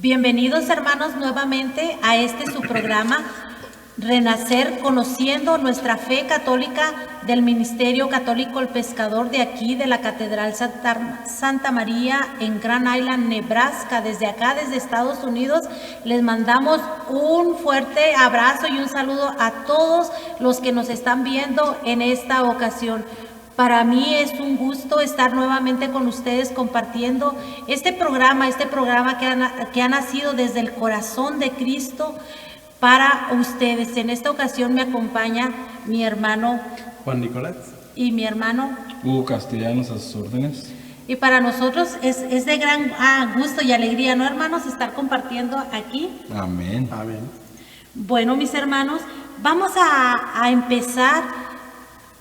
Bienvenidos hermanos nuevamente a su programa Renacer, conociendo nuestra fe católica del Ministerio Católico El Pescador de aquí, de la Catedral Santa María en Grand Island, Nebraska. Desde acá, desde Estados Unidos, les mandamos un fuerte abrazo y un saludo a todos los que nos están viendo en esta ocasión. Para mí es un gusto estar nuevamente con ustedes compartiendo este programa que ha nacido desde el corazón de Cristo para ustedes. En esta ocasión me acompaña mi hermano Juan Nicolás y mi hermano Hugo Castellanos, a sus órdenes. Y para nosotros es de gran gusto y alegría, ¿no, hermanos?, estar compartiendo aquí. Amén. Amén. Bueno, mis hermanos, vamos a empezar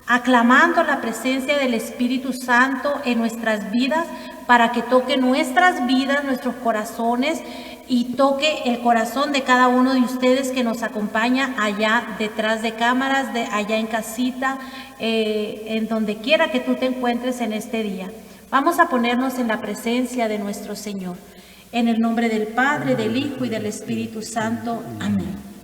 aclamando la presencia del Espíritu Santo en nuestras vidas, para que toque nuestras vidas, nuestros corazones, y toque el corazón de cada uno de ustedes que nos acompaña allá detrás de cámaras, allá en casita, en donde quiera que tú te encuentres en este día. Vamos a ponernos en la presencia de nuestro Señor. En el nombre del Padre, del Hijo y del Espíritu Santo. Amén.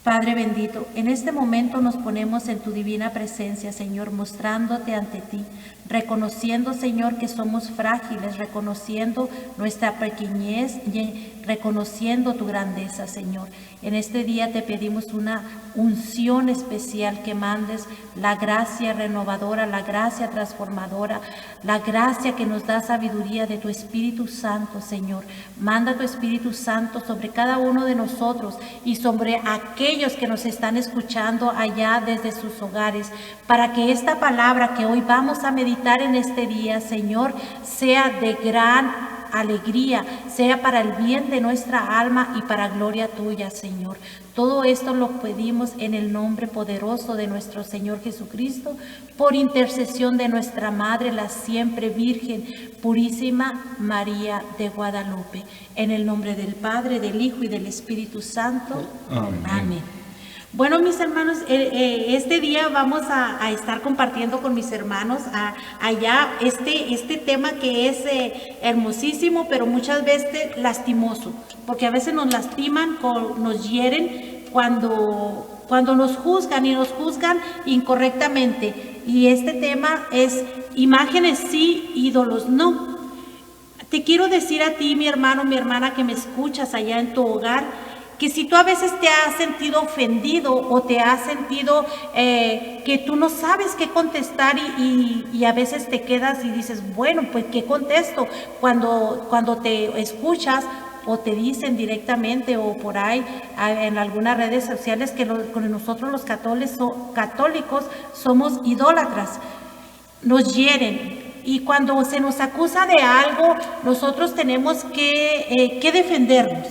Padre bendito, en este momento nos ponemos en tu divina presencia, Señor, mostrándote ante ti, reconociendo, Señor, que somos frágiles, reconociendo nuestra pequeñez y reconociendo tu grandeza, Señor. En este día te pedimos una unción especial, que mandes la gracia renovadora, la gracia transformadora, la gracia que nos da sabiduría de tu Espíritu Santo, Señor. Manda tu Espíritu Santo sobre cada uno de nosotros y sobre aquellos que nos están escuchando allá desde sus hogares, para que esta palabra que hoy vamos a meditar en este día, Señor, sea de gran alegría, sea para el bien de nuestra alma y para gloria tuya, Señor. Todo esto lo pedimos en el nombre poderoso de nuestro Señor Jesucristo, por intercesión de nuestra Madre, la siempre Virgen Purísima María de Guadalupe. En el nombre del Padre, del Hijo y del Espíritu Santo. Amén. Amén. Bueno, mis hermanos, este día vamos a estar compartiendo con mis hermanos allá este tema que es hermosísimo, pero muchas veces lastimoso, porque a veces nos lastiman, nos hieren cuando nos juzgan, y nos juzgan incorrectamente. Y este tema es imágenes sí, ídolos no. Te quiero decir a ti, mi hermano, mi hermana, que me escuchas allá en tu hogar, que si tú a veces te has sentido ofendido o te has sentido que tú no sabes qué contestar y a veces te quedas y dices, bueno, pues ¿qué contesto? Cuando te escuchas o te dicen directamente o por ahí en algunas redes sociales que nosotros los católicos somos idólatras, nos hieren. Y cuando se nos acusa de algo, nosotros tenemos que defendernos.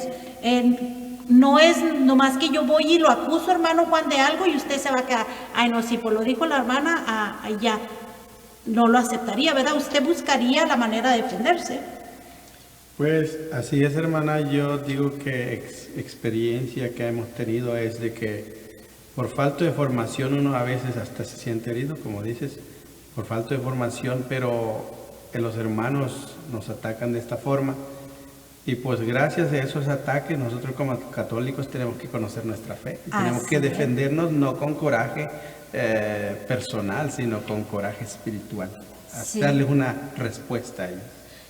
No es nomás que yo voy y lo acuso, hermano Juan, de algo y usted se va a quedar, ay no, sí, pues lo dijo la hermana, ya, no lo aceptaría, ¿verdad? Usted buscaría la manera de defenderse. Pues así es, hermana. Yo digo que experiencia que hemos tenido es de que por falta de formación uno a veces hasta se siente herido, como dices, por falta de formación, pero los hermanos nos atacan de esta forma. Y pues gracias a esos ataques nosotros como católicos tenemos que conocer nuestra fe. Tenemos que defendernos no con coraje personal, sino con coraje espiritual. Sí. Darles una respuesta a ellos.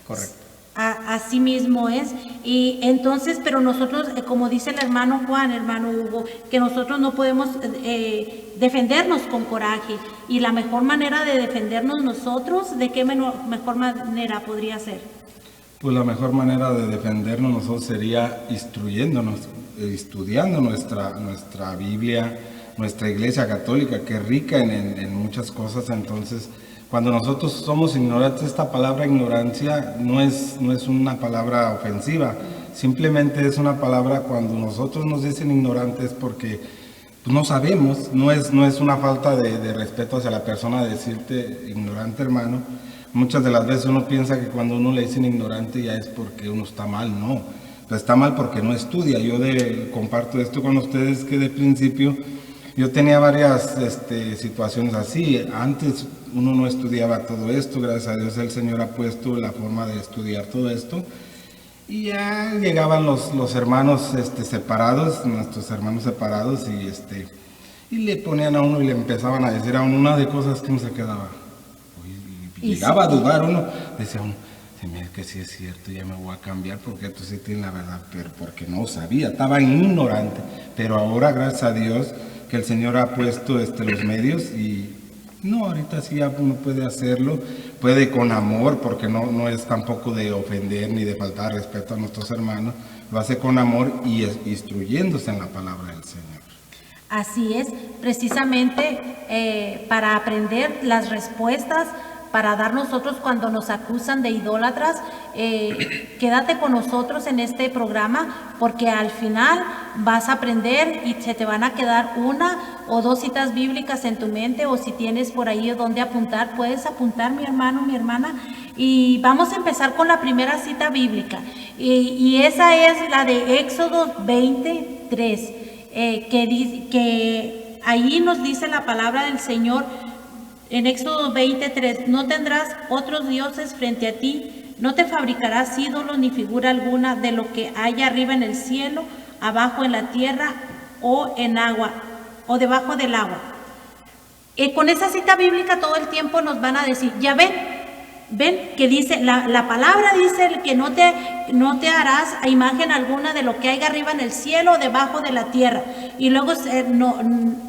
Correcto. Así mismo es. Y entonces, pero nosotros, como dice el hermano Juan, hermano Hugo, que nosotros no podemos defendernos con coraje. Y la mejor manera de defendernos nosotros, ¿de qué mejor manera podría ser? Pues la mejor manera de defendernos nosotros sería instruyéndonos, estudiando nuestra Biblia, nuestra Iglesia Católica, que es rica en muchas cosas. Entonces, cuando nosotros somos ignorantes, esta palabra ignorancia no es una palabra ofensiva, simplemente es una palabra cuando nosotros nos dicen ignorantes porque no sabemos, no es una falta de respeto hacia la persona decirte ignorante, hermano. Muchas de las veces uno piensa que cuando uno le dicen ignorante ya es porque uno está mal, no. Pero está mal porque no estudia. Yo comparto esto con ustedes que de principio yo tenía varias situaciones así. Antes uno no estudiaba todo esto. Gracias a Dios el Señor ha puesto la forma de estudiar todo esto. Y ya llegaban los hermanos separados, nuestros hermanos separados, y le ponían a uno y le empezaban a decir a uno una de cosas que uno se quedaba. Y llegaba a dudar uno, decía uno, se me hace que sí es cierto, ya me voy a cambiar porque tú sí tienes la verdad, pero porque no sabía, estaba ignorante. Pero ahora, gracias a Dios, que el Señor ha puesto los medios y no, ahorita sí ya uno puede hacerlo, puede con amor, porque no es tampoco de ofender ni de faltar respeto a nuestros hermanos, lo hace con amor y instruyéndose en la palabra del Señor. Así es, precisamente para aprender las respuestas, para dar nosotros cuando nos acusan de idólatras. Quédate con nosotros en este programa, porque al final vas a aprender y se te van a quedar 1 o 2 citas bíblicas en tu mente, o si tienes por ahí donde apuntar, puedes apuntar, mi hermano, mi hermana. Y vamos a empezar con la primera cita bíblica, y esa es la de Éxodo 23, que ahí nos dice la palabra del Señor. En Éxodo 23, no tendrás otros dioses frente a ti, no te fabricarás ídolos ni figura alguna de lo que haya arriba en el cielo, abajo en la tierra o en agua, o debajo del agua. Con esa cita bíblica todo el tiempo nos van a decir, ya ven que dice, la palabra dice que no te harás a imagen alguna de lo que haya arriba en el cielo o debajo de la tierra. Y luego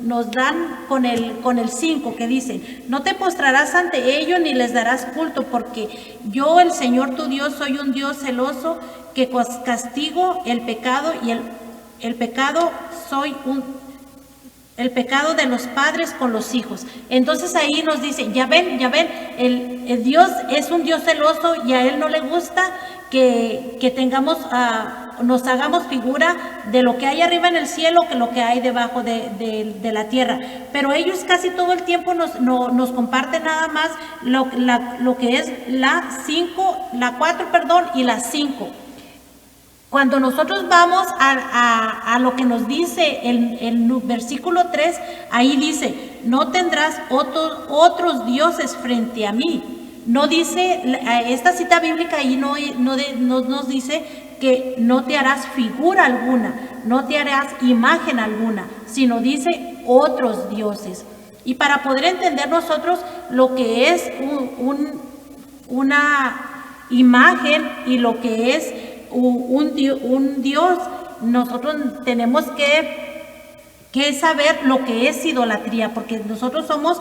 nos dan con el 5 que dice, no te postrarás ante ellos ni les darás culto, porque yo, el Señor tu Dios, soy un Dios celoso que castigo el pecado, y el pecado el pecado de los padres con los hijos. Entonces ahí nos dice, ya ven, el Dios es un Dios celoso, y a Él no le gusta que tengamos, nos hagamos figura de lo que hay arriba en el cielo, que lo que hay debajo de la tierra. Pero ellos casi todo el tiempo nos comparten nada más lo que es la 4, y la 5. Cuando nosotros vamos a lo que nos dice el versículo 3, ahí dice, no tendrás otros dioses frente a mí. No dice, esta cita bíblica ahí no nos dice que no te harás figura alguna, no te harás imagen alguna, sino dice otros dioses. Y para poder entender nosotros lo que es una imagen y lo que es un Dios, nosotros tenemos que saber lo que es idolatría, porque nosotros somos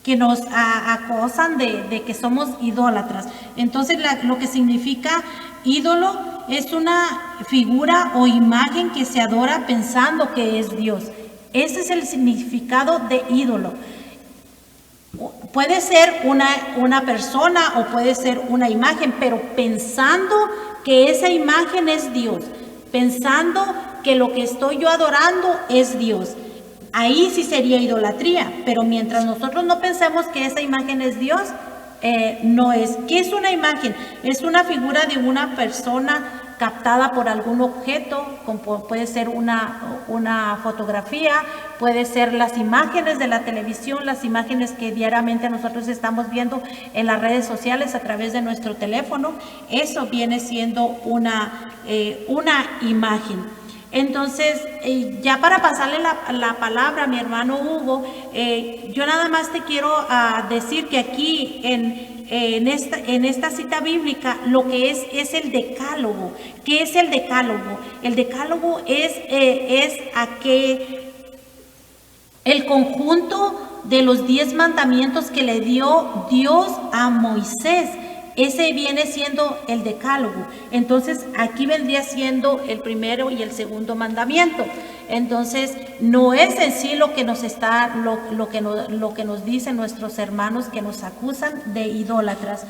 que nos acosan de que somos idólatras. Entonces lo que significa ídolo es una figura o imagen que se adora pensando que es Dios. Ese es el significado de ídolo. Puede ser una persona o puede ser una imagen, pero pensando que esa imagen es Dios, pensando que lo que estoy yo adorando es Dios. Ahí sí sería idolatría, pero mientras nosotros no pensemos que esa imagen es Dios, no es. ¿Qué es una imagen? Es una figura de una persona captada por algún objeto, como puede ser una fotografía, puede ser las imágenes de la televisión, las imágenes que diariamente nosotros estamos viendo en las redes sociales a través de nuestro teléfono. Eso viene siendo una imagen. Entonces, ya para pasarle la palabra a mi hermano Hugo, yo nada más te quiero decir que aquí en esta cita bíblica lo que es el decálogo. ¿Qué es el decálogo? El decálogo es el conjunto de los 10 mandamientos que le dio Dios a Moisés. Ese viene siendo el decálogo. Entonces aquí vendría siendo el primero y el segundo mandamiento. Entonces no es en sí lo que nos dicen nuestros hermanos que nos acusan de idólatras.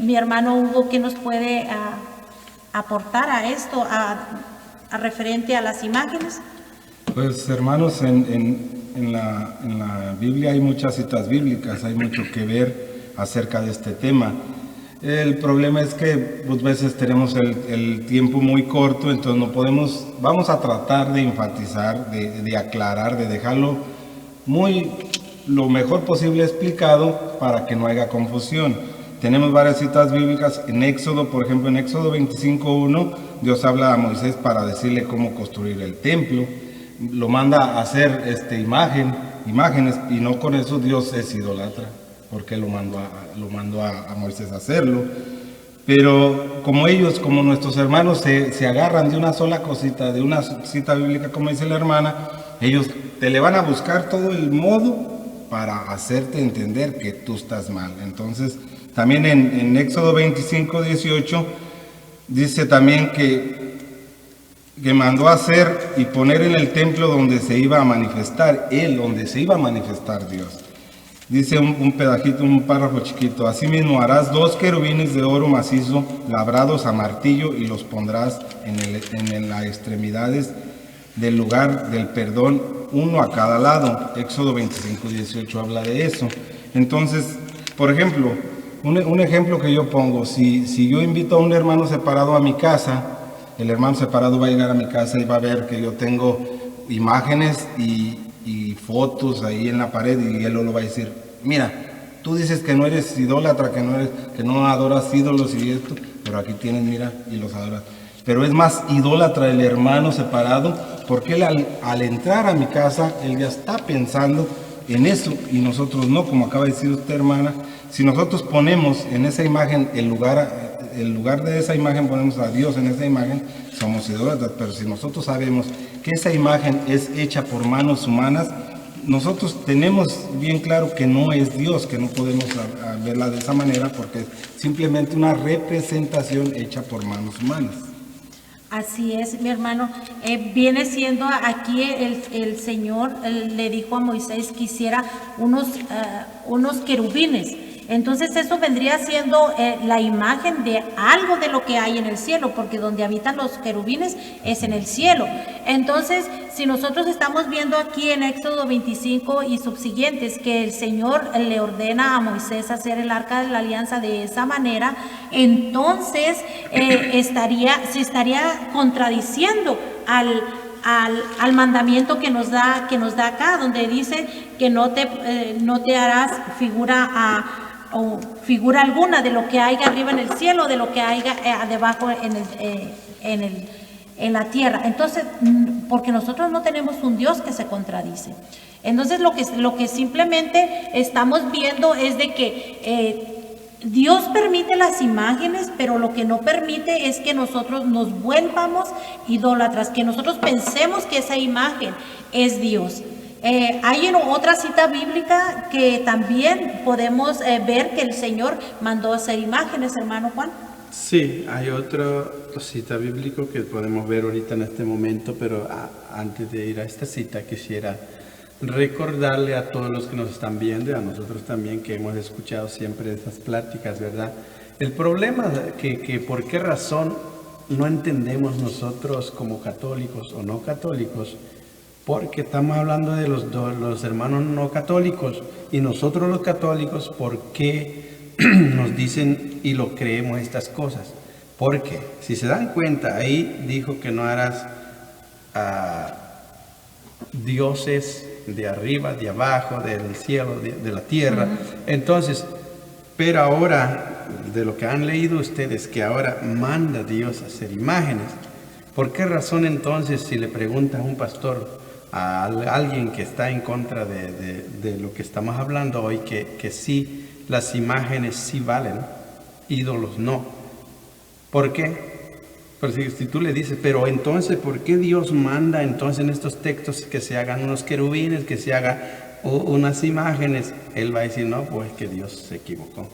Mi hermano Hugo, ¿qué nos puede aportar a esto, a referente a las imágenes? Pues hermanos, en la Biblia hay muchas citas bíblicas, hay mucho que ver acerca de este tema. El problema es que muchas veces tenemos el tiempo muy corto, entonces no podemos, vamos a tratar de enfatizar, de aclarar, de dejarlo lo mejor posible explicado para que no haya confusión. Tenemos varias citas bíblicas en Éxodo, por ejemplo, en Éxodo 25:1, Dios habla a Moisés para decirle cómo construir el templo. Lo manda a hacer imágenes, y no con eso Dios es idólatra, porque lo mandó a Moisés a hacerlo. Pero como nuestros hermanos se agarran de una sola cosita, de una cita bíblica, como dice la hermana, ellos te le van a buscar todo el modo para hacerte entender que tú estás mal. Entonces, también en Éxodo 25:18 dice también que mandó a hacer y poner en el templo donde se iba a manifestar donde se iba a manifestar Dios. Dice un pedacito, un párrafo chiquito: asimismo harás 2 querubines de oro macizo labrados a martillo y los pondrás en las extremidades del lugar del perdón, uno a cada lado. Éxodo 25:18 habla de eso. Entonces, por ejemplo, un ejemplo que yo pongo, si yo invito a un hermano separado a mi casa, el hermano separado va a llegar a mi casa y va a ver que yo tengo imágenes y fotos ahí en la pared, y él lo va a decir: mira, tú dices que no eres idólatra, que no adoras ídolos y esto, pero aquí tienes, mira, y los adoras. Pero es más idólatra el hermano separado, porque él al entrar a mi casa, él ya está pensando en eso, y nosotros no, como acaba de decir usted, hermana. Si nosotros ponemos en esa imagen el lugar de esa imagen, ponemos a Dios en esa imagen, somos idólatras. Pero si nosotros sabemos que esa imagen es hecha por manos humanas, nosotros tenemos bien claro que no es Dios, que no podemos verla de esa manera, porque es simplemente una representación hecha por manos humanas. Así es, mi hermano. Viene siendo aquí el Señor le dijo a Moisés que hiciera unos querubines. Entonces eso vendría siendo la imagen de algo de lo que hay en el cielo, porque donde habitan los querubines es en el cielo. Entonces, si nosotros estamos viendo aquí en Éxodo 25 y subsiguientes que el Señor le ordena a Moisés hacer el arca de la alianza de esa manera, entonces se estaría contradiciendo al mandamiento que nos da acá, donde dice que no te harás figura alguna de lo que haya arriba en el cielo, de lo que haya debajo en la tierra. Entonces, porque nosotros no tenemos un Dios que se contradice. Entonces, lo que simplemente estamos viendo es de que Dios permite las imágenes, pero lo que no permite es que nosotros nos vuelvamos idólatras, que nosotros pensemos que esa imagen es Dios. Hay otra cita bíblica que también podemos ver que el Señor mandó hacer imágenes, hermano Juan. Sí, hay otra cita bíblica que podemos ver ahorita en este momento, pero antes de ir a esta cita quisiera recordarle a todos los que nos están viendo y a nosotros también, que hemos escuchado siempre estas pláticas, ¿verdad? El problema que por qué razón no entendemos nosotros como católicos o no católicos, porque estamos hablando de los hermanos no católicos, y nosotros los católicos, ¿por qué nos dicen y lo creemos estas cosas? Porque si se dan cuenta, ahí dijo que no harás dioses de arriba, de abajo, del cielo, de la tierra. Entonces, pero ahora, de lo que han leído ustedes, que ahora manda Dios a hacer imágenes, ¿por qué razón entonces, si le pregunta a un pastor, a alguien que está en contra de lo que estamos hablando hoy, que sí, las imágenes sí valen, ídolos no? ¿Por qué? Porque si tú le dices, pero entonces, ¿por qué Dios manda entonces en estos textos que se hagan unos querubines, que se hagan unas imágenes? Él va a decir, no, pues es que Dios se equivocó.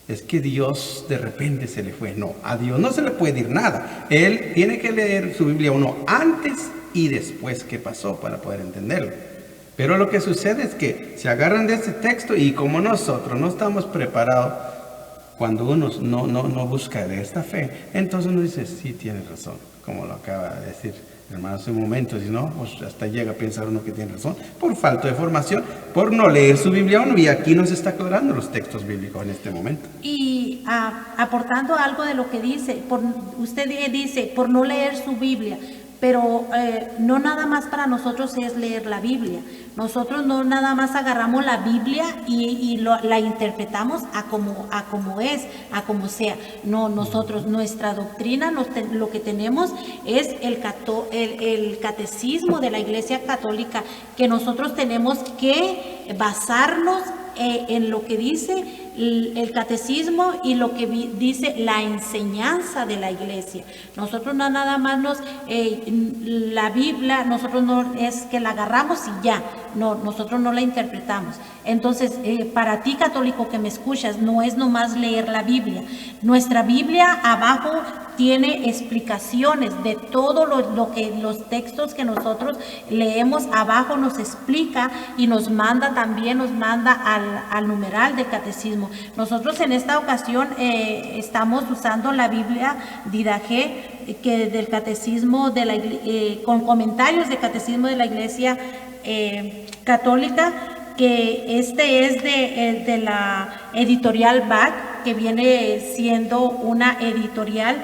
Es que Dios de repente se le fue. No, a Dios no se le puede decir nada. Él tiene que leer su Biblia uno antes y después qué pasó para poder entenderlo. Pero lo que sucede es que se agarran de este texto, y como nosotros no estamos preparados, cuando uno no busca de esta fe, entonces uno dice, sí, tiene razón, como lo acaba de decir hermano hace un momento. Si no, pues hasta llega a pensar uno que tiene razón, por falta de formación, por no leer su Biblia uno, y aquí nos está aclarando los textos bíblicos en este momento. Y aportando algo de lo que dice, usted dice, por no leer su Biblia, pero no nada más para nosotros es leer la Biblia. Nosotros no nada más agarramos la Biblia y la interpretamos a como es, a como sea. No, nosotros, nuestra doctrina, lo que tenemos es el catecismo de la Iglesia Católica, que nosotros tenemos que basarnos en lo que dice el catecismo y lo que dice la enseñanza de la iglesia. Nosotros no nada más la Biblia, nosotros no es que la agarramos y ya, no, nosotros no la interpretamos. Entonces, para ti católico que me escuchas, no es nomás leer la Biblia. Nuestra Biblia abajo tiene explicaciones de todo lo que los textos que nosotros leemos abajo nos explica y nos manda al numeral del catecismo. Nosotros en esta ocasión estamos usando la Biblia Didache, que del catecismo de la con comentarios del catecismo de la Iglesia Católica, que este es de la editorial Bach, que viene siendo una editorial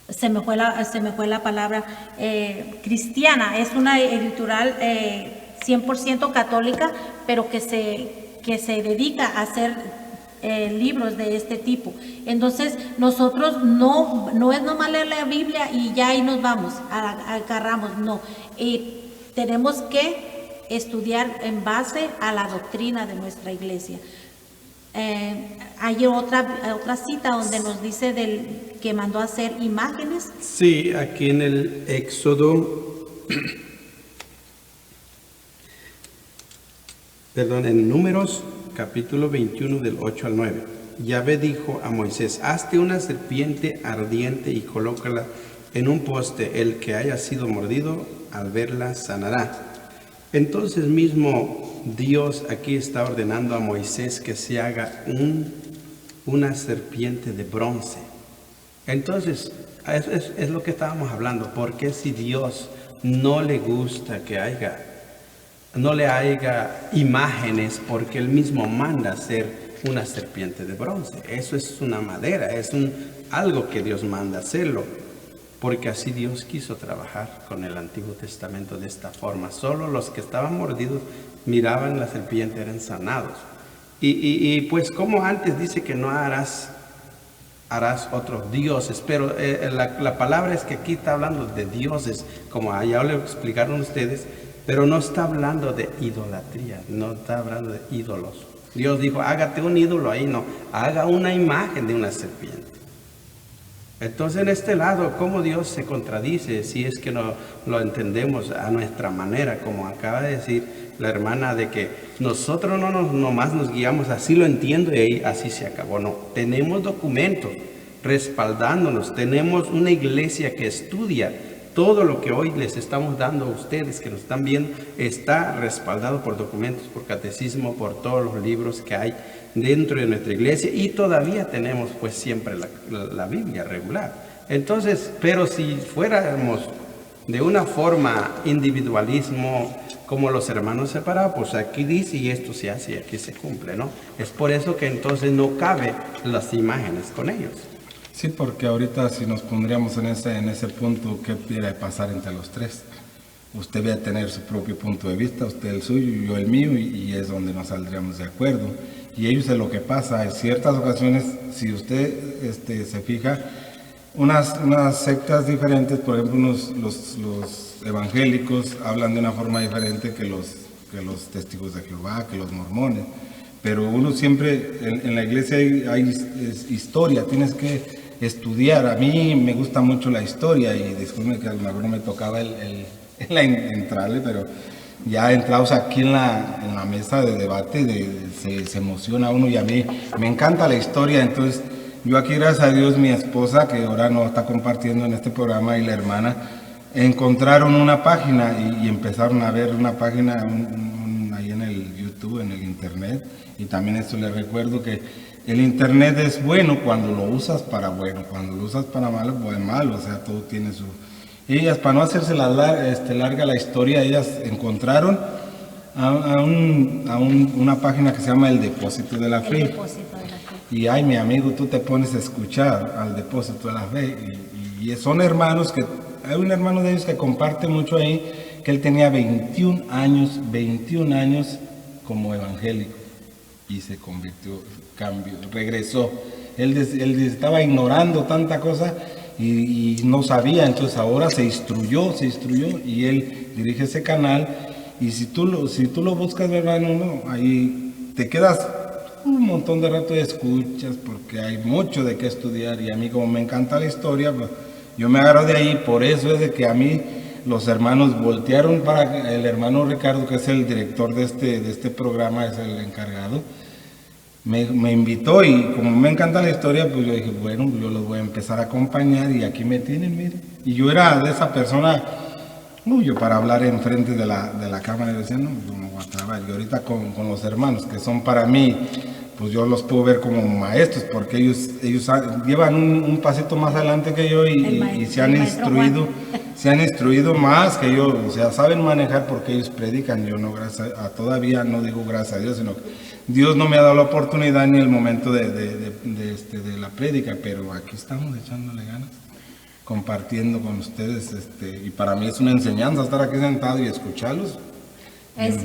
se me fue la palabra, cristiana. Es una editorial 100% católica, pero que se dedica a hacer libros de este tipo. Entonces nosotros no es nomás leer la Biblia y ya ahí nos vamos, agarramos, no. Tenemos que estudiar en base a la doctrina de nuestra iglesia. Hay otra cita donde nos dice que mandó a hacer imágenes. Sí, aquí en el Éxodo, en Números, capítulo 21, del 8 al 9. Yahvé dijo a Moisés: hazte una serpiente ardiente y colócala en un poste. El que haya sido mordido, al verla sanará. Entonces mismo Dios aquí está ordenando a Moisés que se haga una serpiente de bronce. Entonces, es lo que estábamos hablando. Porque si Dios no le gusta que no le haya imágenes, porque Él mismo manda hacer una serpiente de bronce? Eso es una madera, es algo que Dios manda hacerlo. Porque así Dios quiso trabajar con el Antiguo Testamento de esta forma. Solo los que estaban mordidos miraban la serpiente, eran sanados. Y pues como antes dice que no harás otros dioses, pero la palabra es que aquí está hablando de dioses, como allá le explicaron ustedes, pero no está hablando de idolatría, no está hablando de ídolos. Dios dijo: hágate un ídolo ahí, no, haga una imagen de una serpiente. Entonces, en este lado, ¿cómo Dios se contradice si es que no lo entendemos a nuestra manera? Como acaba de decir la hermana, de que nosotros nomás nos guiamos, así lo entiendo y ahí así se acabó. No, tenemos documentos respaldándonos, tenemos una iglesia que estudia. Todo lo que hoy les estamos dando a ustedes que nos están viendo está respaldado por documentos, por catecismo, por todos los libros que hay dentro de nuestra iglesia, y todavía tenemos pues siempre la Biblia regular. Entonces, pero si fuéramos de una forma individualismo, como los hermanos separados, pues aquí dice y esto se hace y aquí se cumple, ¿no? Es por eso que entonces no cabe las imágenes con ellos. Sí, porque ahorita si nos pondríamos en ese punto, ¿qué pudiera pasar entre los tres? Usted va a tener su propio punto de vista, usted el suyo y yo el mío, y es donde nos saldríamos de acuerdo. Y ellos es lo que pasa, en ciertas ocasiones, si usted se fija, unas sectas diferentes, por ejemplo, los evangélicos hablan de una forma diferente que los testigos de Jehová, que los mormones. Pero uno siempre, en la iglesia hay historia, tienes que estudiar. A mí me gusta mucho la historia, y disculpen que a lo mejor no me tocaba entrarle, pero ya entrados aquí en la mesa de debate, se emociona uno, y a mí me encanta la historia. Entonces yo aquí, gracias a Dios, mi esposa, que ahora nos está compartiendo en este programa, y la hermana, encontraron una página y empezaron a ver una página ahí en el YouTube, en el internet. Y también esto les recuerdo que el internet es bueno cuando lo usas para bueno, cuando lo usas para malo, pues malo, o sea, todo tiene su... Ellas, para no hacerse larga la historia, ellas encontraron una página que se llama El Depósito de la Fe. y ay, mi amigo, tú te pones a escuchar al depósito de la fe, y son hermanos que, hay un hermano de ellos que comparte mucho ahí, que él tenía 21 años como evangélico, y se convirtió, cambió, regresó. Él estaba ignorando tanta cosa y no sabía, entonces ahora se instruyó y él dirige ese canal. Y si tú lo buscas, hermano, no, ahí te quedas un montón de rato y escuchas, porque hay mucho de qué estudiar. Y a mí, como me encanta la historia, pues yo me agarro de ahí. Por eso es de que a mí los hermanos voltearon para el hermano Ricardo, que es el director de este programa, es el encargado. Me invitó, y como me encanta la historia, pues yo dije, bueno, yo los voy a empezar a acompañar, y aquí me tienen, miren. Y yo era de esa persona, yo para hablar enfrente de la cámara, yo decía, no, yo no voy a trabajar. Y ahorita con los hermanos, que son para mí, pues yo los puedo ver como maestros, porque ellos llevan un pasito más adelante que yo, y se han instruido más que yo, o sea, saben manejar, porque ellos predican. Yo no, todavía no digo gracias a Dios, sino que Dios no me ha dado la oportunidad ni el momento de la prédica, pero aquí estamos echándole ganas, compartiendo con ustedes, y para mí es una enseñanza estar aquí sentado y escucharlos.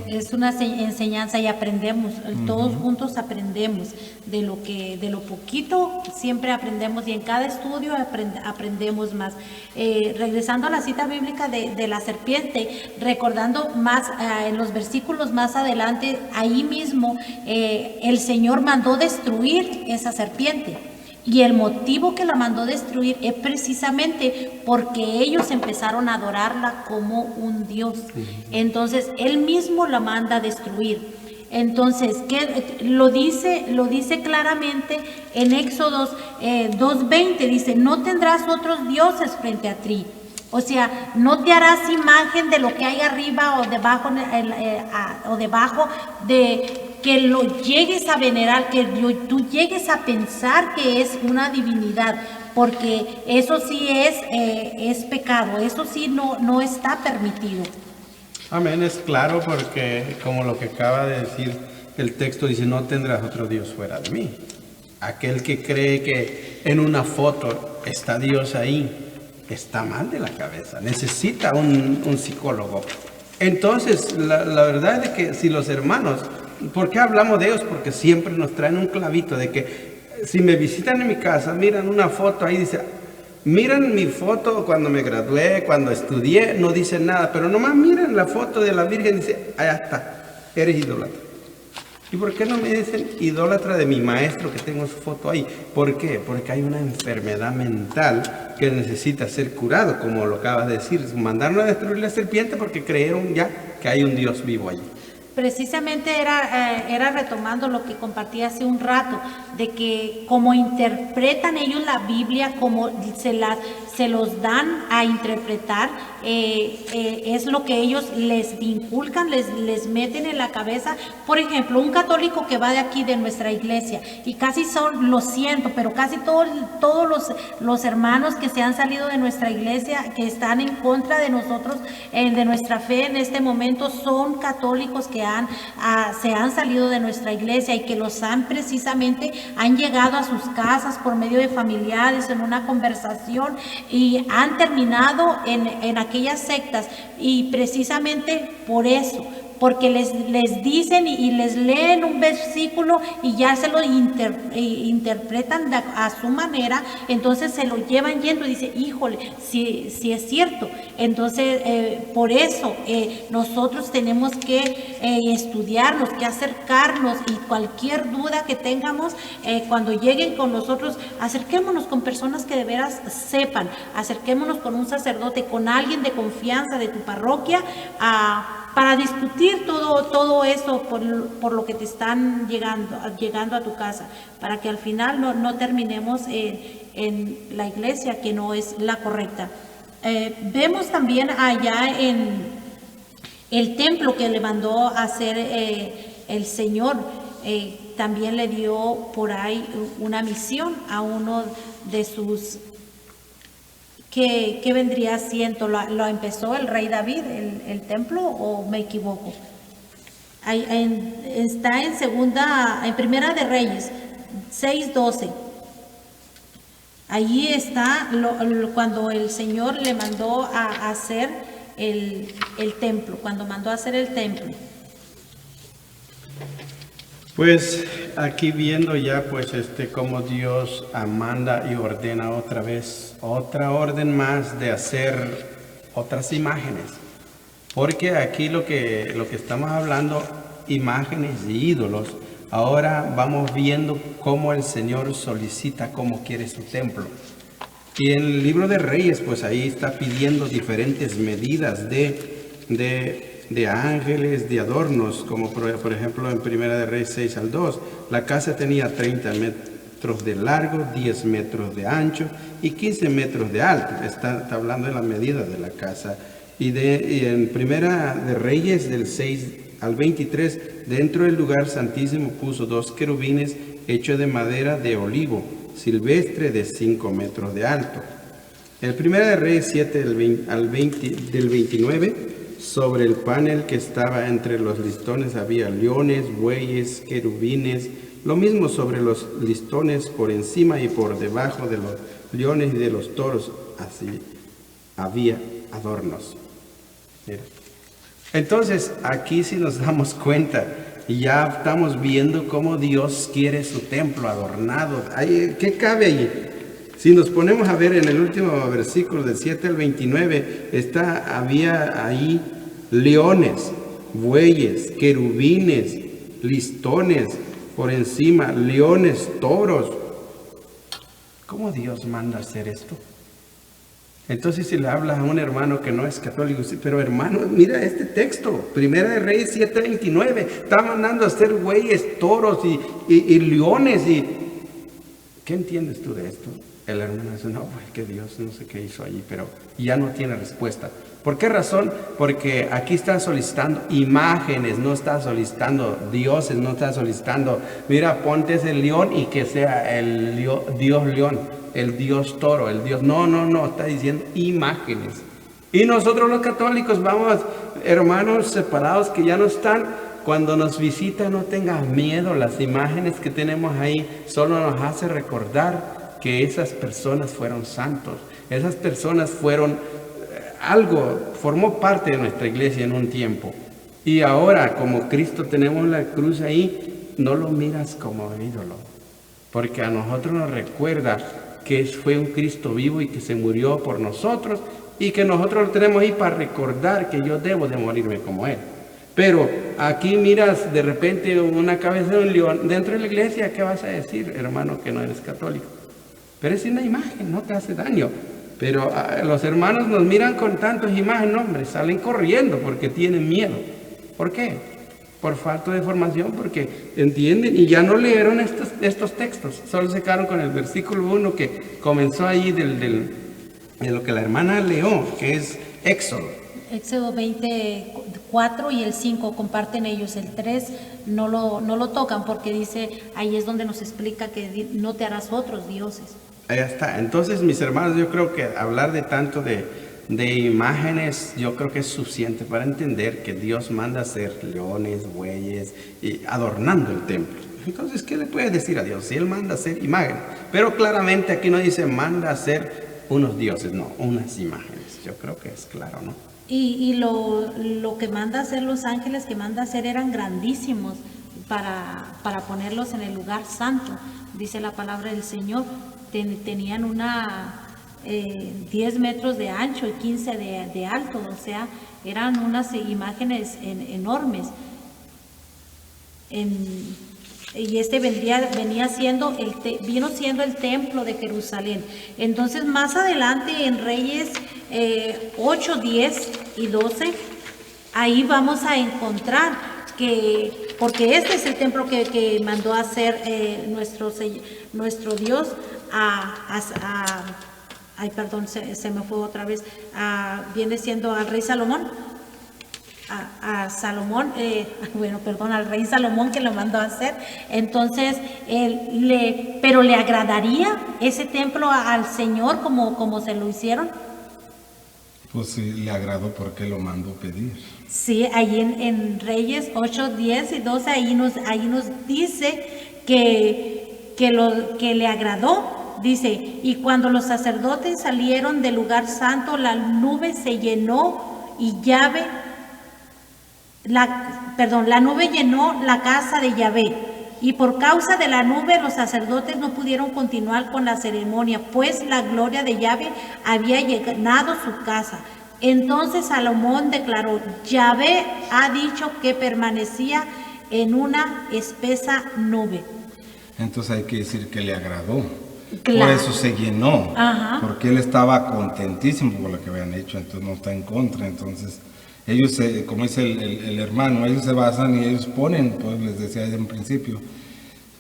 Es una enseñanza, y aprendemos, todos juntos aprendemos de lo poquito, siempre aprendemos, y en cada estudio aprendemos más. Regresando a la cita bíblica de la serpiente, recordando más en los versículos más adelante, ahí mismo el Señor mandó destruir esa serpiente. Y el motivo que la mandó destruir es precisamente porque ellos empezaron a adorarla como un dios. Entonces, él mismo la manda a destruir. Entonces, lo dice claramente en Éxodos 2:20, dice, no tendrás otros dioses frente a ti. O sea, no te harás imagen de lo que hay arriba o debajo de que lo llegues a venerar, que tú llegues a pensar que es una divinidad, porque eso sí es pecado, eso sí no está permitido. Amén, es claro, porque como lo que acaba de decir el texto, dice, no tendrás otro Dios fuera de mí. Aquel que cree que en una foto está Dios ahí, está mal de la cabeza, necesita un psicólogo. Entonces, la verdad es que si los hermanos, ¿por qué hablamos de ellos? Porque siempre nos traen un clavito de que si me visitan en mi casa, miran una foto ahí, dice, miran mi foto cuando me gradué, cuando estudié, no dicen nada, pero nomás miran la foto de la Virgen y dice, allá está, eres idólatra. ¿Y por qué no me dicen idólatra de mi maestro que tengo su foto ahí? ¿Por qué? Porque hay una enfermedad mental que necesita ser curado, como lo acabas de decir. Mandaron a destruir la serpiente porque creyeron ya que hay un Dios vivo allí. Precisamente era retomando lo que compartí hace un rato, de que como interpretan ellos la Biblia, como se los dan a interpretar, es lo que ellos les inculcan, les meten en la cabeza. Por ejemplo, un católico que va de aquí de nuestra iglesia, y casi son, lo siento, pero casi todos los hermanos que se han salido de nuestra iglesia, que están en contra de nosotros, de nuestra fe en este momento, son católicos que se han salido de nuestra iglesia, y que han llegado a sus casas por medio de familiares en una conversación, y han terminado en aquellas sectas, y precisamente por eso, porque les dicen y les leen un versículo y ya se lo interpretan a su manera, entonces se lo llevan yendo y dice, híjole, si es cierto. Entonces, por eso nosotros tenemos que estudiarnos, que acercarnos, y cualquier duda que tengamos, cuando lleguen con nosotros, acerquémonos con personas que de veras sepan, acerquémonos con un sacerdote, con alguien de confianza de tu parroquia, para discutir todo eso por lo que te están llegando a tu casa, para que al final no terminemos en la iglesia que no es la correcta. Vemos también allá en el templo que le mandó a hacer el Señor, también le dio por ahí una misión a uno de sus... ¿Qué vendría siendo? ¿Lo empezó el rey David, el templo, o me equivoco? Está en Primera de Reyes, 6:12. Allí está cuando el Señor le mandó a hacer el templo, cuando mandó a hacer el templo. Pues aquí viendo ya pues cómo Dios manda y ordena otra vez, otra orden más de hacer otras imágenes. Porque aquí lo que estamos hablando, imágenes de ídolos, ahora vamos viendo cómo el Señor solicita cómo quiere su templo. Y en el libro de Reyes, pues ahí está pidiendo diferentes medidas de ángeles, de adornos, como por ejemplo en Primera de Reyes 6:2, la casa tenía 30 metros de largo, 10 metros de ancho y 15 metros de alto. Está hablando de la medida de la casa. Y en Primera de Reyes del 6 al 23, dentro del lugar santísimo puso 2 querubines hechos de madera de olivo silvestre de 5 metros de alto. En Primera de Reyes 7 del 29, sobre el panel que estaba entre los listones había leones, bueyes, querubines, lo mismo sobre los listones por encima y por debajo de los leones y de los toros, así había adornos. Mira. Entonces aquí si nos damos cuenta, ya estamos viendo cómo Dios quiere su templo adornado. ¿Qué cabe allí? Si nos ponemos a ver en el último versículo del 7 al 29, había ahí leones, bueyes, querubines, listones por encima, leones, toros. ¿Cómo Dios manda hacer esto? Entonces si le hablas a un hermano que no es católico, sí, pero hermano, mira este texto, Primera de Reyes 7:29, está mandando a hacer bueyes, toros y leones. ¿Qué entiendes tú de esto? El hermano dice, no, pues que Dios no sé qué hizo allí, pero ya no tiene respuesta. ¿Por qué razón? Porque aquí está solicitando imágenes, no está solicitando dioses, no está solicitando, mira, ponte ese león y que sea el Dios león, el Dios toro, el Dios... No, está diciendo imágenes. Y nosotros los católicos vamos, hermanos separados que ya no están, cuando nos visitan no tengas miedo, las imágenes que tenemos ahí solo nos hace recordar que esas personas fueron santos, esas personas fueron... formó parte de nuestra iglesia en un tiempo. Y ahora, como Cristo tenemos la cruz ahí, no lo miras como ídolo. Porque a nosotros nos recuerda que fue un Cristo vivo y que se murió por nosotros. Y que nosotros lo tenemos ahí para recordar que yo debo de morirme como Él. Pero aquí miras de repente una cabeza de un león dentro de la iglesia, ¿qué vas a decir, hermano, que no eres católico? Pero es una imagen, no te hace daño. Pero los hermanos nos miran con tantas imágenes, hombre, salen corriendo porque tienen miedo. ¿Por qué? Por falta de formación, porque entienden y ya no leyeron estos textos. Solo se quedaron con el versículo 1 que comenzó ahí de lo que la hermana leyó, que es Éxodo. Éxodo 24 y el 5 comparten ellos, el 3 no lo tocan porque dice, ahí es donde nos explica que no te harás otros dioses. Ahí está. Entonces, mis hermanos, yo creo que hablar de tanto de imágenes, yo creo que es suficiente para entender que Dios manda hacer leones, bueyes, y adornando el templo. Entonces, ¿qué le puede decir a Dios? Si Él manda hacer imágenes. Pero claramente aquí no dice manda hacer unos dioses, no, unas imágenes. Yo creo que es claro, ¿no? Y lo que manda hacer los ángeles, que manda hacer eran grandísimos para ponerlos en el lugar santo. Dice la palabra del Señor. Tenían 10 metros de ancho y 15 de alto, o sea, eran unas imágenes enormes. Y vino siendo el templo de Jerusalén. Entonces, más adelante en Reyes 8, 10 y 12, ahí vamos a encontrar porque este es el templo que mandó a hacer nuestro Dios ay, perdón, se me fue otra vez, viene siendo al rey Salomón, al rey Salomón que lo mandó a hacer. Entonces, pero ¿le agradaría ese templo al Señor como se lo hicieron? Pues sí, le agradó porque lo mandó pedir. Sí, ahí en Reyes 8, 10 y 12, ahí nos dice que que le agradó. Dice, y cuando los sacerdotes salieron del lugar santo, la nube se llenó y la nube llenó la casa de Yahvé. Y por causa de la nube los sacerdotes no pudieron continuar con la ceremonia, pues la gloria de Yahvé había llenado su casa. Entonces Salomón declaró, Yahvé ha dicho que permanecía en una espesa nube. Entonces hay que decir que le agradó. Claro. Por eso se llenó. Ajá. Porque él estaba contentísimo por lo que habían hecho, entonces no está en contra. Entonces ellos, como dice el hermano, ellos se basan y ellos ponen, pues les decía desde un principio,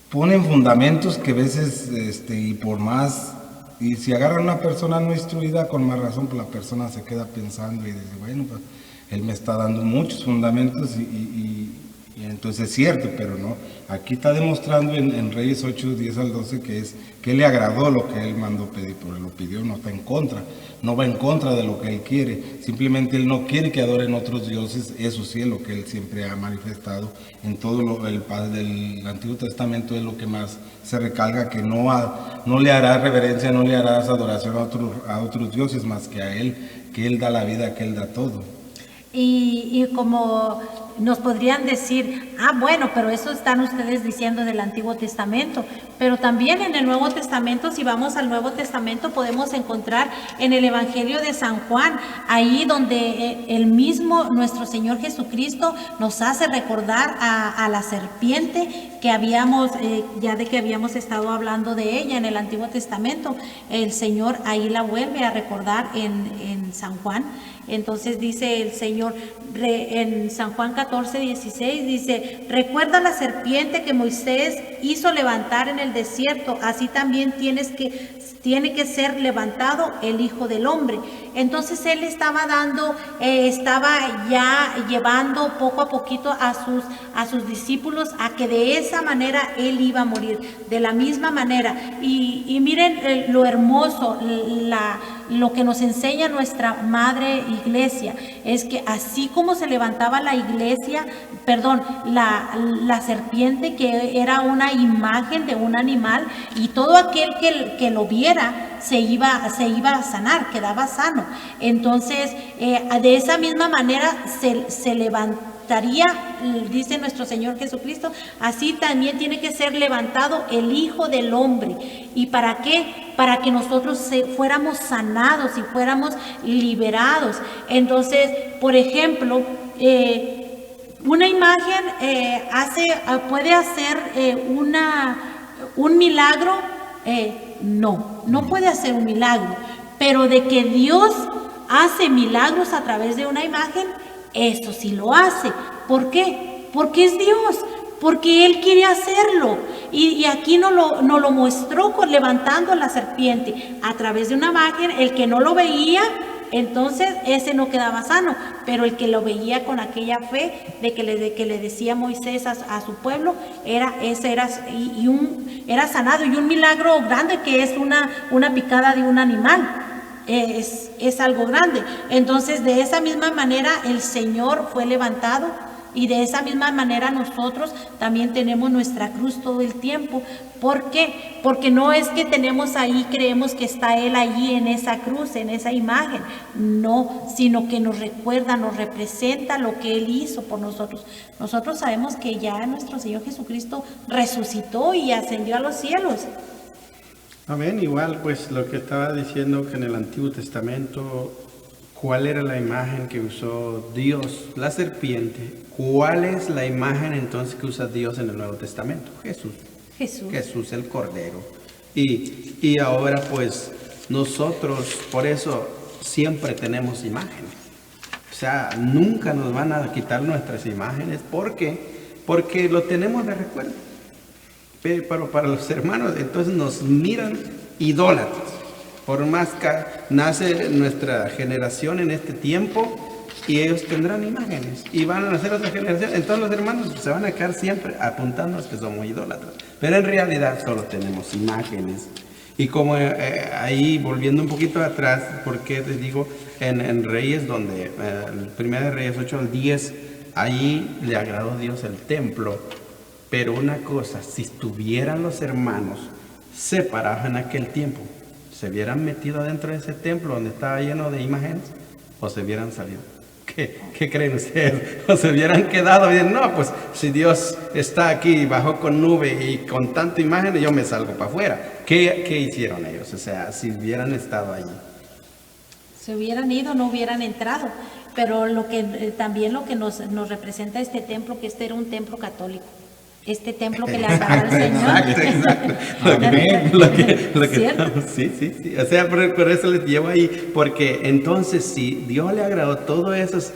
ponen fundamentos que a veces, y por más, y si agarran a una persona no instruida, con más razón, pues la persona se queda pensando y dice, bueno, pues él me está dando muchos fundamentos y entonces es cierto, pero no. Aquí está demostrando en Reyes 8, 10 al 12 que le agradó lo que él mandó pedir, pero él lo pidió, no está en contra, no va en contra de lo que él quiere, simplemente él no quiere que adoren otros dioses, eso sí es lo que él siempre ha manifestado en todo el padre del Antiguo Testamento, es lo que más se recalca, que no le hará reverencia, no le harás adoración a otros dioses más que a él, que él da la vida, que él da todo. Y como nos podrían decir, bueno, pero eso están ustedes diciendo del Antiguo Testamento, pero también en el Nuevo Testamento, si vamos al Nuevo Testamento, podemos encontrar en el Evangelio de San Juan, ahí donde el mismo nuestro Señor Jesucristo nos hace recordar a la serpiente que habíamos estado hablando de ella en el Antiguo Testamento. El Señor ahí la vuelve a recordar en San Juan. Entonces dice el Señor en San Juan 14, 16, dice, recuerda la serpiente que Moisés hizo levantar en el desierto, así también tiene que ser levantado el Hijo del Hombre. Entonces él estaba ya llevando poco a poquito a sus discípulos a que de esa manera él iba a morir, de la misma manera. Y miren lo hermoso, lo que nos enseña nuestra Madre Iglesia, es que así como se levantaba la serpiente, que era una imagen de un animal, y todo aquel que lo viera se iba a sanar, quedaba sano. Entonces, de esa misma manera se levantaría, dice nuestro Señor Jesucristo, así también tiene que ser levantado el Hijo del Hombre. ¿Y para qué? Para que nosotros fuéramos sanados y fuéramos liberados. Entonces, por ejemplo, una imagen puede hacer un milagro. No puede hacer un milagro, pero de que Dios hace milagros a través de una imagen, eso sí lo hace. ¿Por qué? Porque es Dios, porque Él quiere hacerlo. Y aquí nos lo mostró levantando la serpiente a través de una imagen. El que no lo veía, entonces ese no quedaba sano, pero el que lo veía con aquella fe de que le decía Moisés a su pueblo, era sanado. Y un milagro grande, que es una picada de un animal, es algo grande. Entonces, de esa misma manera el Señor fue levantado, y de esa misma manera nosotros también tenemos nuestra cruz todo el tiempo. ¿Por qué? Porque no es que tenemos ahí, creemos que está Él allí en esa cruz, en esa imagen. No, sino que nos recuerda, nos representa lo que Él hizo por nosotros. Nosotros sabemos que ya nuestro Señor Jesucristo resucitó y ascendió a los cielos. Amén. Igual, pues lo que estaba diciendo, que en el Antiguo Testamento, ¿cuál era la imagen que usó Dios? La serpiente. ¿Cuál es la imagen entonces que usa Dios en el Nuevo Testamento? Jesús el Cordero. Y ahora pues nosotros por eso siempre tenemos imágenes. O sea, nunca nos van a quitar nuestras imágenes. ¿Por qué? Porque lo tenemos de recuerdo. Pero para los hermanos entonces nos miran idólatras. Por más que nace nuestra generación en este tiempo, y ellos tendrán imágenes y van a nacer otra generación, entonces los hermanos se van a quedar siempre apuntándonos que somos idólatras, pero en realidad solo tenemos imágenes. Y como ahí volviendo un poquito atrás, porque les digo en Reyes, donde el 1 de Reyes 8 al 10, ahí le agradó Dios el templo, Pero una cosa, si estuvieran los hermanos separados en aquel tiempo, ¿se hubieran metido adentro de ese templo donde estaba lleno de imágenes o se hubieran salido? ¿Qué creen ustedes? ¿O se hubieran quedado bien? No, pues si Dios está aquí, bajó con nube y con tanta imagen, yo me salgo para afuera. ¿Qué hicieron ellos? O sea, si hubieran estado allí. Se hubieran ido, no hubieran entrado. Pero también lo que nos representa este templo, que este era un templo católico. Este templo que le agrada al Señor. Exacto. Lo que estamos, sí. O sea, por eso les llevo ahí, porque entonces si Dios le agradó todo esas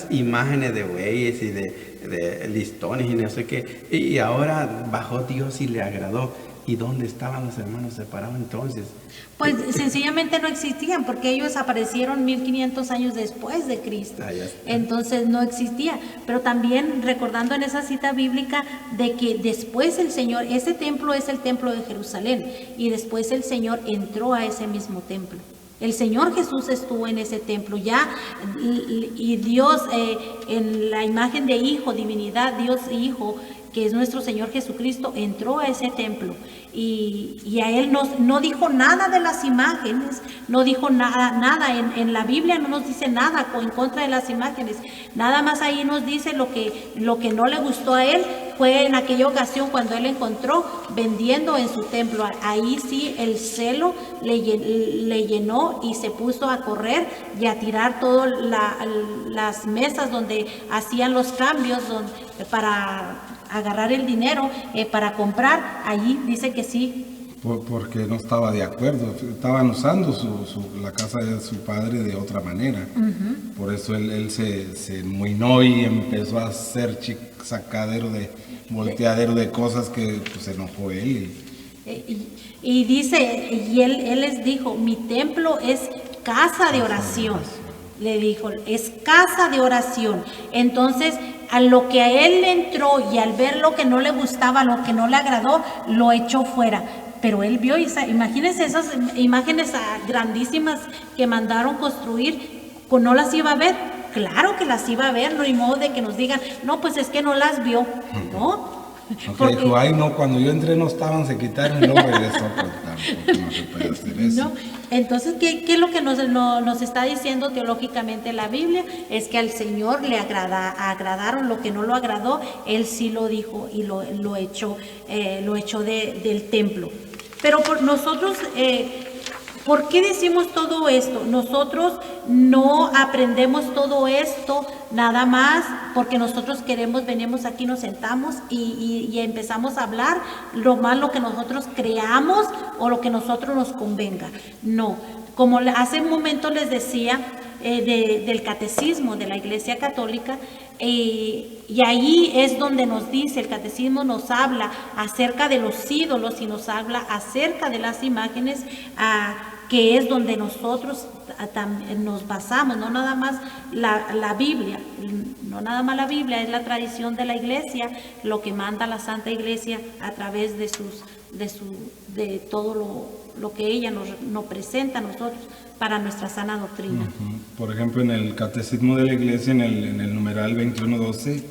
imágenes de bueyes y de listones y no sé qué, y ahora bajó Dios y le agradó, ¿y dónde estaban los hermanos separados entonces? Pues sencillamente no existían, porque ellos aparecieron 1500 años después de Cristo. Entonces no existía. Pero también recordando en esa cita bíblica de que después el Señor, ese templo es el templo de Jerusalén, y después el Señor entró a ese mismo templo. El Señor Jesús estuvo en ese templo ya, y Dios en la imagen de Hijo, divinidad, Dios Hijo, que es nuestro Señor Jesucristo, entró a ese templo y a Él no dijo nada de las imágenes, no dijo nada en la Biblia no nos dice nada en contra de las imágenes, nada más ahí nos dice lo que no le gustó a Él fue en aquella ocasión cuando Él encontró vendiendo en su templo. Ahí sí el celo le llenó y se puso a correr y a tirar todas las mesas donde hacían los cambios para agarrar el dinero para comprar. Allí dice que sí. Porque no estaba de acuerdo, estaban usando la casa de su padre de otra manera. Por eso él se enmuinó y empezó a hacer volteadero de cosas que pues, se enojó él. Y dice, y él les dijo, mi templo es casa de oración. Le dijo, es casa de oración. Entonces, a lo que a él le entró y al ver lo que no le gustaba, lo que no le agradó, lo echó fuera. Pero él vio, imagínense esas imágenes grandísimas que mandaron construir, ¿no las iba a ver? Claro que las iba a ver, no hay modo de que nos digan, no, pues es que no las vio, ¿no? Porque dijo, ay no, cuando yo entré no estaban, se quitaron y luego regresó, pues no se puede hacer eso. No. Entonces, ¿qué es lo que nos está diciendo teológicamente la Biblia? Es que al Señor le agradaron lo que no lo agradó, Él sí lo dijo y lo echó del templo. Pero por nosotros, ¿por qué decimos todo esto? Nosotros no aprendemos todo esto nada más porque nosotros venimos aquí, nos sentamos y empezamos a hablar lo que nosotros creamos o lo que nosotros nos convenga. No, como hace un momento les decía del catecismo de la Iglesia Católica, y ahí es donde nos dice, el catecismo nos habla acerca de los ídolos y nos habla acerca de las imágenes, que es donde nosotros nos basamos, no nada más la Biblia, no nada más la Biblia, es la tradición de la Iglesia, lo que manda la Santa Iglesia a través de todo lo que ella nos presenta a nosotros para nuestra sana doctrina. Por ejemplo, en el Catecismo de la Iglesia, en el numeral 21.12,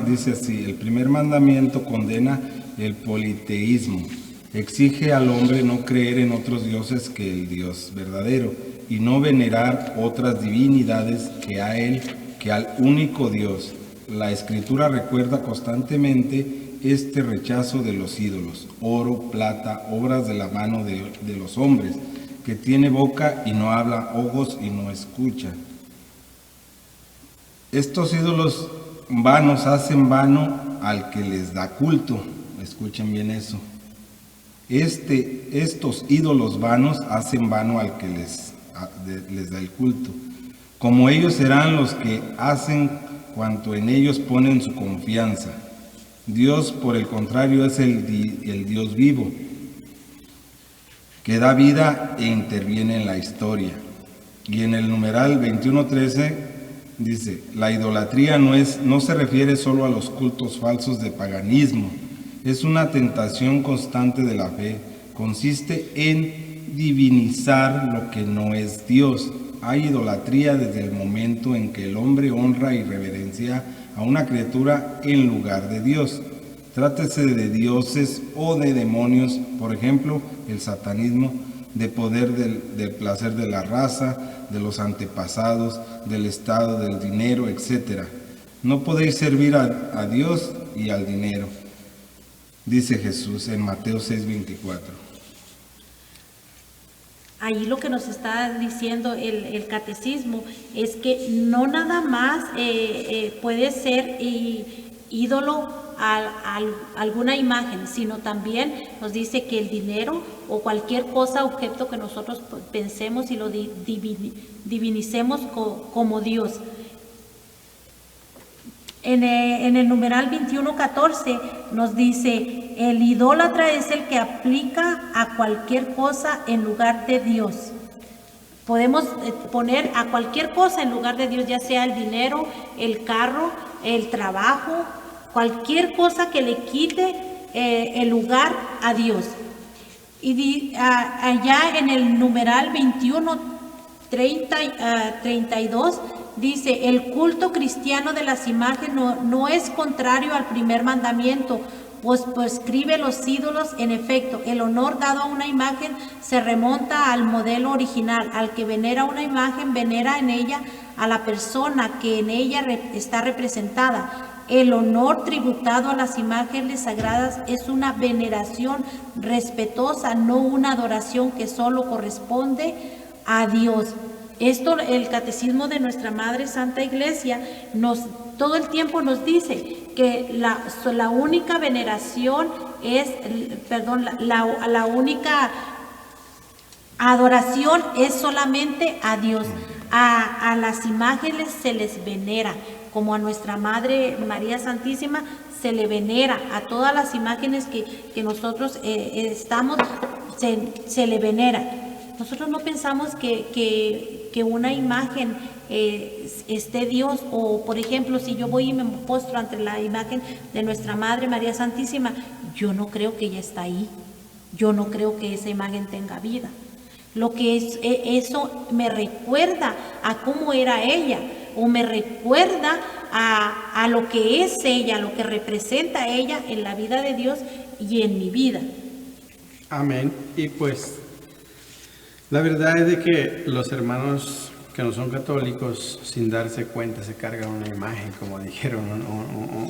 dice así, el primer mandamiento condena el politeísmo. Exige al hombre no creer en otros dioses que el Dios verdadero y no venerar otras divinidades que al único Dios. La Escritura recuerda constantemente este rechazo de los ídolos, oro, plata, obras de la mano de los hombres, que tiene boca y no habla, ojos y no escucha. Estos ídolos vanos hacen vano al que les da culto. Escuchen bien eso. Estos ídolos vanos hacen vano al que les da el culto. Como ellos serán los que hacen cuanto en ellos ponen su confianza. Dios, por el contrario, es el Dios vivo, que da vida e interviene en la historia. Y en el numeral 21.13 dice, la idolatría no se refiere solo a los cultos falsos de paganismo, es una tentación constante de la fe, consiste en divinizar lo que no es Dios. Hay idolatría desde el momento en que el hombre honra y reverencia a una criatura en lugar de Dios. Trátese de dioses o de demonios, por ejemplo, el satanismo, de poder del placer de la raza, de los antepasados, del estado, del dinero, etc. No podéis servir a Dios y al dinero, dice Jesús en Mateo 6:24. Ahí lo que nos está diciendo el catecismo es que no nada más puede ser ídolo a alguna imagen, sino también nos dice que el dinero o cualquier cosa, objeto que nosotros pensemos y lo divinicemos como Dios. En el numeral 21:14 nos dice: el idólatra es el que aplica a cualquier cosa en lugar de Dios. Podemos poner a cualquier cosa en lugar de Dios, ya sea el dinero, el carro, el trabajo, cualquier cosa que le quite el lugar a Dios. Y allá en el numeral 21:32 dice: el culto cristiano de las imágenes no es contrario al primer mandamiento, pues prescribe los ídolos. En efecto, el honor dado a una imagen se remonta al modelo original. Al que venera una imagen, venera en ella a la persona que en ella está representada. El honor tributado a las imágenes sagradas es una veneración respetuosa, no una adoración que solo corresponde a Dios. Esto el catecismo de nuestra Madre Santa Iglesia todo el tiempo nos dice que la única veneración es, la única adoración es solamente a Dios. A las imágenes se les venera, como a nuestra Madre María Santísima se le venera. A todas las imágenes que nosotros se le venera. Nosotros no pensamos que una imagen esté Dios, o por ejemplo, si yo voy y me postro ante la imagen de nuestra Madre María Santísima, yo no creo que ella está ahí, yo no creo que esa imagen tenga vida. Lo que eso me recuerda a cómo era ella, o me recuerda a lo que es ella, lo que representa ella en la vida de Dios y en mi vida. Amén. Y pues la verdad es de que los hermanos que no son católicos, sin darse cuenta, se cargan una imagen, como dijeron,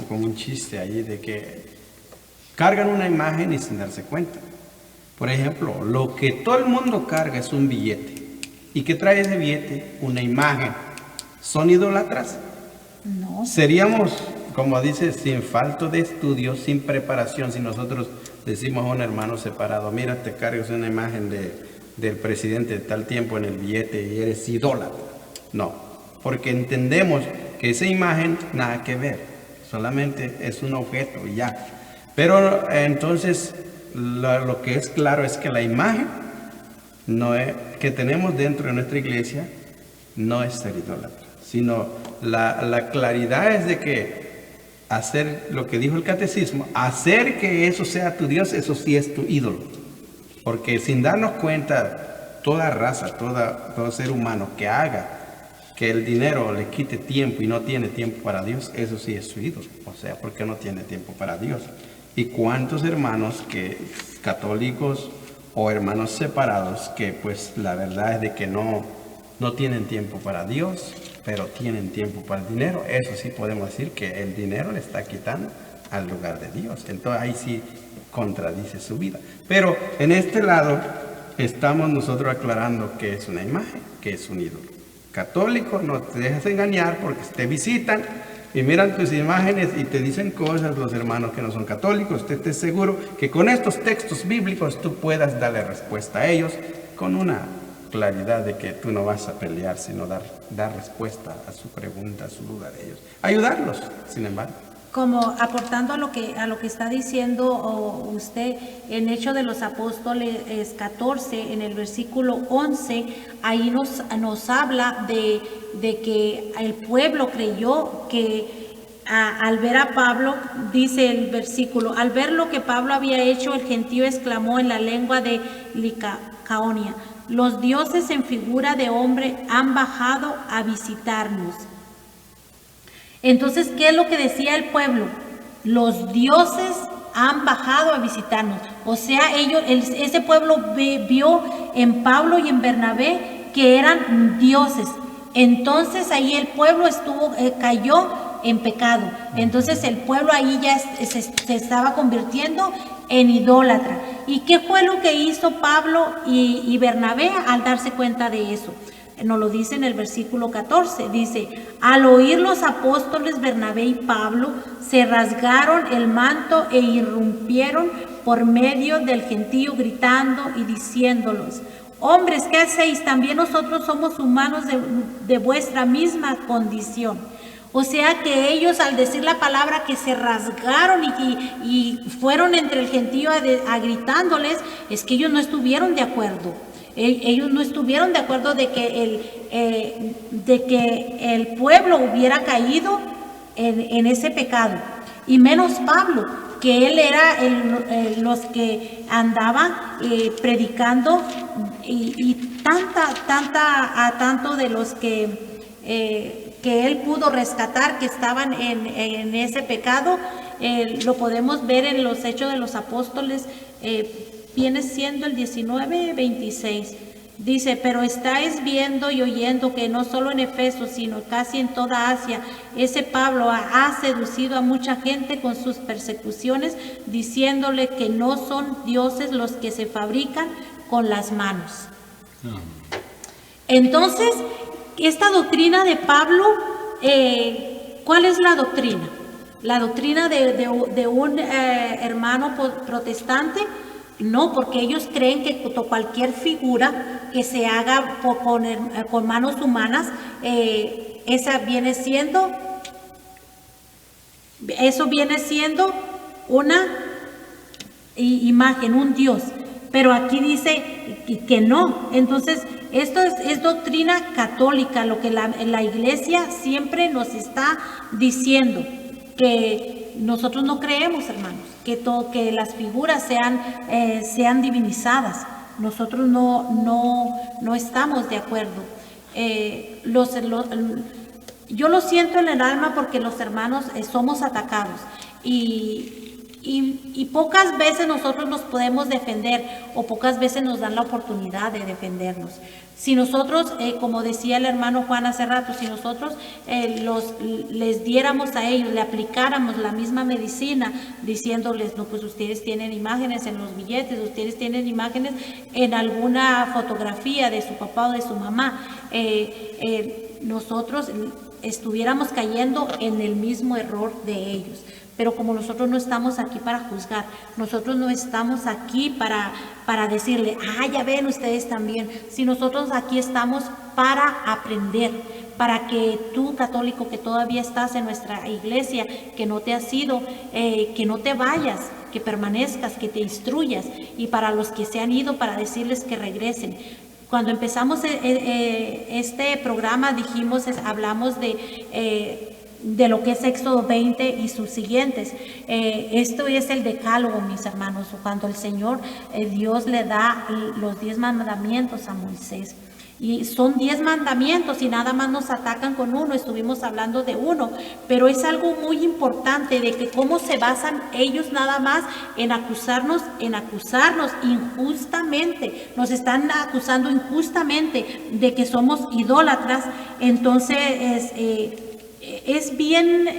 como un chiste allí, de que cargan una imagen y sin darse cuenta. Por ejemplo, lo que todo el mundo carga es un billete. ¿Y qué trae ese billete? Una imagen. ¿Son idólatras? No. Seríamos, como dice, sin falta de estudio, sin preparación, si nosotros decimos a un hermano separado: mira, te cargas una imagen del presidente de tal tiempo en el billete y eres idólatra. No, porque entendemos que esa imagen nada que ver, solamente es un objeto y ya. Pero entonces lo que es claro es que la imagen que tenemos dentro de nuestra iglesia no es ser idólatra, sino la claridad es de que hacer lo que dijo el catecismo, hacer que eso sea tu Dios, eso sí es tu ídolo. Porque sin darnos cuenta, toda raza, todo ser humano que haga que el dinero le quite tiempo y no tiene tiempo para Dios, eso sí es su ídolo. O sea, porque no tiene tiempo para Dios. ¿Y cuántos hermanos católicos o hermanos separados que pues la verdad es de que no tienen tiempo para Dios, pero tienen tiempo para el dinero? Eso sí podemos decir que el dinero le está quitando al lugar de Dios. Entonces ahí sí contradice su vida. Pero en este lado estamos nosotros aclarando que es una imagen, que es un ídolo. Católico, no te dejes engañar, porque te visitan y miran tus imágenes y te dicen cosas los hermanos que no son católicos. Usted esté seguro que con estos textos bíblicos tú puedas darle respuesta a ellos con una claridad de que tú no vas a pelear, sino dar respuesta a su pregunta, a su duda de ellos. Ayudarlos, sin embargo. Como aportando a lo que está diciendo usted en Hechos de los Apóstoles 14, en el versículo 11, ahí nos habla de que el pueblo creyó, que al ver a Pablo, dice el versículo: al ver lo que Pablo había hecho, el gentío exclamó en la lengua de Licaonia: los dioses en figura de hombre han bajado a visitarnos. Entonces, ¿qué es lo que decía el pueblo? los dioses han bajado a visitarnos. O sea, ese pueblo vio en Pablo y en Bernabé que eran dioses. Entonces ahí el pueblo cayó en pecado. Entonces el pueblo ahí ya se estaba convirtiendo en idólatra. ¿Y qué fue lo que hizo Pablo y Bernabé al darse cuenta de eso? Nos lo dice en el versículo 14, dice: al oír los apóstoles Bernabé y Pablo, se rasgaron el manto e irrumpieron por medio del gentío gritando y diciéndolos: hombres, ¿qué hacéis? También nosotros somos humanos de vuestra misma condición. O sea que ellos, al decir la palabra, que se rasgaron y fueron entre el gentío a gritándoles, es que ellos no estuvieron de acuerdo. Ellos no estuvieron de acuerdo de que el pueblo hubiera caído en ese pecado. Y menos Pablo, que él era los que andaba predicando y tanto de los que él pudo rescatar que estaban en ese pecado. Lo podemos ver en los Hechos de los Apóstoles, viene siendo el 19:26. Dice: pero estáis viendo y oyendo que no solo en Efeso, sino casi en toda Asia, ese Pablo ha seducido a mucha gente con sus persecuciones, diciéndole que no son dioses los que se fabrican con las manos. Entonces, esta doctrina de Pablo, ¿cuál es la doctrina? La doctrina de un hermano protestante. No, porque ellos creen que cualquier figura que se haga con manos humanas, eso viene siendo una imagen, un dios. Pero aquí dice que no. Entonces, esto es doctrina católica, lo que la iglesia siempre nos está diciendo, que nosotros no creemos, hermanos, que las figuras sean divinizadas. Nosotros no estamos de acuerdo. Yo lo siento en el alma, porque los hermanos somos atacados y pocas veces nosotros nos podemos defender, o pocas veces nos dan la oportunidad de defendernos. Si nosotros, como decía el hermano Juan hace rato, si nosotros les diéramos a ellos, le aplicáramos la misma medicina, diciéndoles: no, pues ustedes tienen imágenes en los billetes, ustedes tienen imágenes en alguna fotografía de su papá o de su mamá, nosotros estuviéramos cayendo en el mismo error de ellos. Pero como nosotros no estamos aquí para juzgar, nosotros no estamos aquí para decirle: ya ven ustedes también. Si nosotros aquí estamos para aprender, para que tú, católico, que todavía estás en nuestra iglesia, que no te has ido, que no te vayas, que permanezcas, que te instruyas. Y para los que se han ido, para decirles que regresen. Cuando empezamos este programa hablamos de lo que es Éxodo 20 y sus siguientes. Esto es el decálogo, mis hermanos, cuando el Señor, Dios, le da los 10 mandamientos a Moisés. Y son 10 mandamientos y nada más nos atacan con uno. Estuvimos hablando de uno, pero es algo muy importante de que cómo se basan ellos nada más en acusarnos injustamente. Nos están acusando injustamente de que somos idólatras. Entonces es bien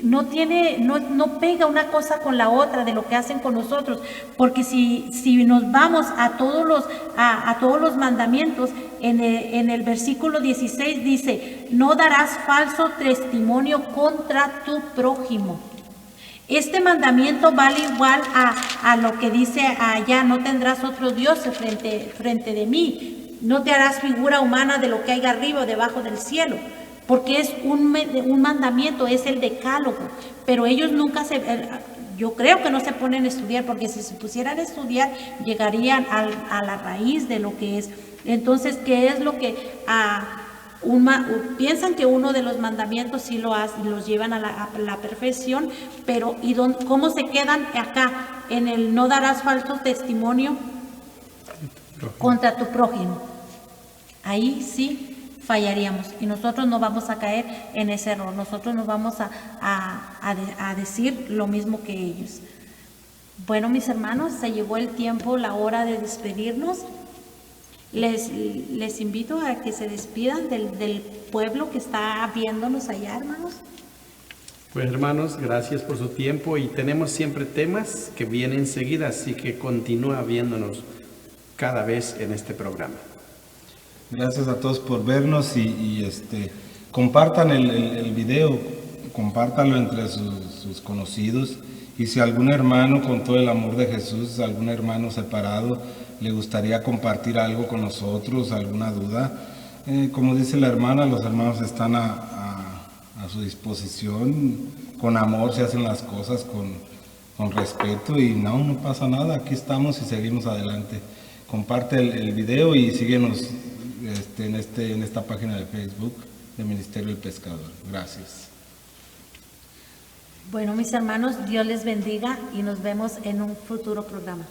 no pega una cosa con la otra de lo que hacen con nosotros, porque si nos vamos a todos los mandamientos, en el versículo 16 dice: no darás falso testimonio contra tu prójimo. Este mandamiento vale igual a lo que dice allá: no tendrás otro Dios frente de mí, no te harás figura humana de lo que hay arriba o debajo del cielo. Porque es un mandamiento, es el decálogo. Pero ellos yo creo que no se ponen a estudiar, porque si se pusieran a estudiar, llegarían a la raíz de lo que es. Entonces, ¿qué es lo que piensan que uno de los mandamientos sí lo hace, los llevan a la perfección? Pero ¿cómo se quedan acá? En el no darás falso testimonio contra tu prójimo. Ahí sí fallaríamos, y nosotros no vamos a caer en ese error. Nosotros nos vamos a a decir lo mismo que ellos. Bueno, mis hermanos, se llegó el tiempo, la hora de despedirnos. Les invito a que se despidan del pueblo que está viéndonos allá, hermanos. Pues hermanos, gracias por su tiempo y tenemos siempre temas que vienen enseguida, así que continúa viéndonos cada vez en este programa. Gracias a todos por vernos y compartan el video, compártanlo entre sus conocidos, y si algún hermano, con todo el amor de Jesús, algún hermano separado le gustaría compartir algo con nosotros, alguna duda, como dice la hermana, los hermanos están a su disposición. Con amor se hacen las cosas, con respeto, y no pasa nada, aquí estamos y seguimos adelante. Comparte el video y síguenos en esta página de Facebook de Ministerio del Pescador. Gracias. Bueno, mis hermanos, Dios les bendiga y nos vemos en un futuro programa.